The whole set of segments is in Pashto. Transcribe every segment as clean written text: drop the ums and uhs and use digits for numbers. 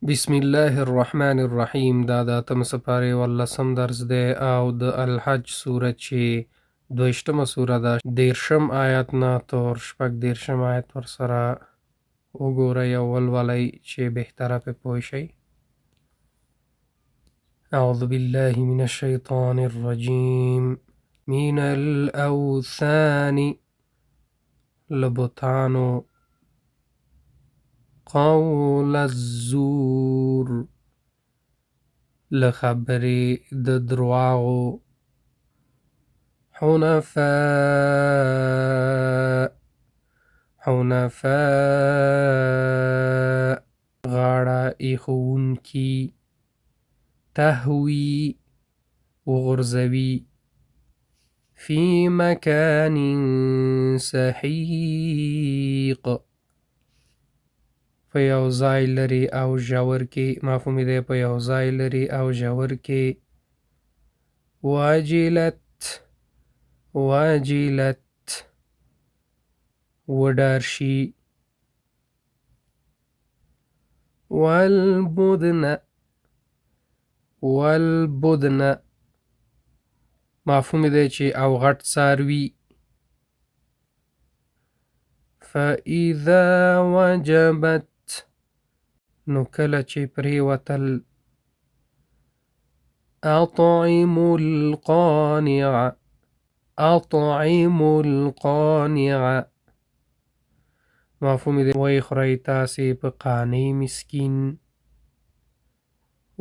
بسم الله الرحمن الرحیم. دا د اتم سپارې 18 درس دی او د الحج سوره چې 22مه سوره ده 13 آیات نه تر 14 آیات ورسره وګورئ او ولولئ چې بهتره پې پوه شئ. اعوذ بالله من الشیطان الرجیم. من الاوثان لبطانو قول الزور لخبرې د درواغو حنفاء غاړه ایښوونکي تهوي وغورځوي فی مکان سحیق په یو ځای لري او ژور کې مفهومي دی په یو ځای لري او ژور کې واجلت وډار شي والبدن مفهومي دی چې او غټ څاروي فاذا وجبت نو کله چې پرېوتل اطعموا القانع مفهوم دی وی خورئ تاسې په قانع مسکین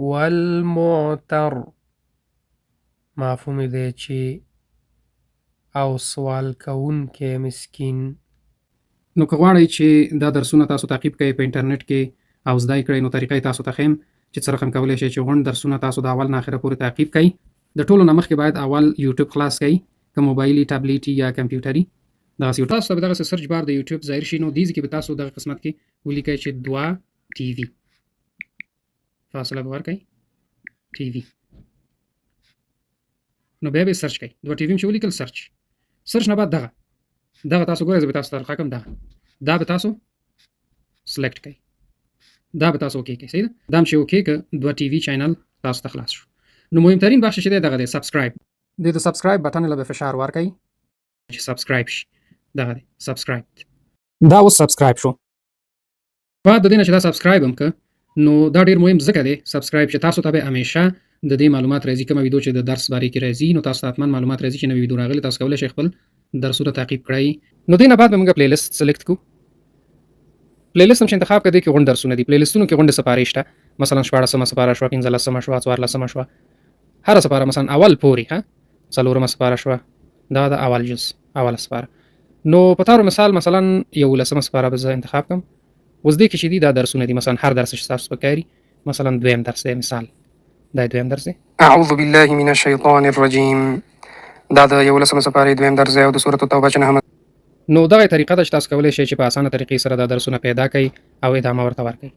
والمعتر مفهوم دی چې او سوال کوونکی مسکین. نو که غواړئ چې دا درسونه تاسو تعقیب کړئ په انټرنیټ کې او زده کړئ نو طریقه تاسو ته ښیم چې څه رقم کولی شئ چې غونډ درسونه تاسو د اول نه اخره پورې تعقیب کړئ. د ټولو نه مخکې باید اول یوټیوب خلاص کړئ، که موبایلي ټابلیټي یا کمپیوټري. دغسې تاسو ته به دغسې سرچ بار د یوټیوب ظاهر شي. نو دې ځای کې به تاسو دغه قسمت کې ولیکئ چې 2 ټي وي، فاصله به ورکئ ټي وي، نو بیا به سرچ کړئ 2 ټي وي چې ولیکل سرچ نه بعد دغه تاسو ګورئ زه به تاسو ته رقم دا به تاسو سلیکټ کړئ، دا به تاسو اوکې کړئ. صحیح ده، دا هم چې اوکې که 2 ټي وي چینل تاسو ته خلاص شو. نو مهمترین بخش چې دی دغه دی سبسکرایب. د سبسکرایب بټن له فشار ورکړئ چې سبسکرایب شي. دغه دی سبسکرایب، دا اوس سبسکرایب شو. بعد د دې نه چې دا سبسکرایب هم که نو دا ډیر مهم ځکه دی سبسکرایب چې تاسو ته به همیشه د دې معلومات راځي. کومه ویډیو چې د درس باره کې راځي نو تاسو ته حتما معلومات راځي چې نوې ویډیو راغلې، تاسو کولی شئ خپل درسونه تعقیب کړئ. نو دې نه بعد به موږ پلی لیست سلیکټ کړو. پلی لیست هم چې انتخاب کړئ کې غونډ درسونه دي. پلی لیستونو کې غونډې سپارې شته، مثلا 14مه سپاره شوه، 15مه شوه، 14مه شوه، هره سپاره مثلا اول پورې 4مه سپاره شوه، دا د اول جز اوله سپاره. نو په طور مثال مثلا 11مه سپاره به زه انتخاب کړم. اوس دې کې چې دي دا درسونه دي، مثلا هر درس چې تاسو په کاري مثلا دویم درس دی، مثال دا دویم درس دی. اعوذ بالله من الشیطان الرجیم. دا د 11مه سپارې دویم درس دی او د سورة التوبه چې 9. نو دغه طریقه ده چې تاسو کولی شئ چې په اسانه طریقې سره دا درسونه پیدا کړئ او ادامه ورته ورکړئ.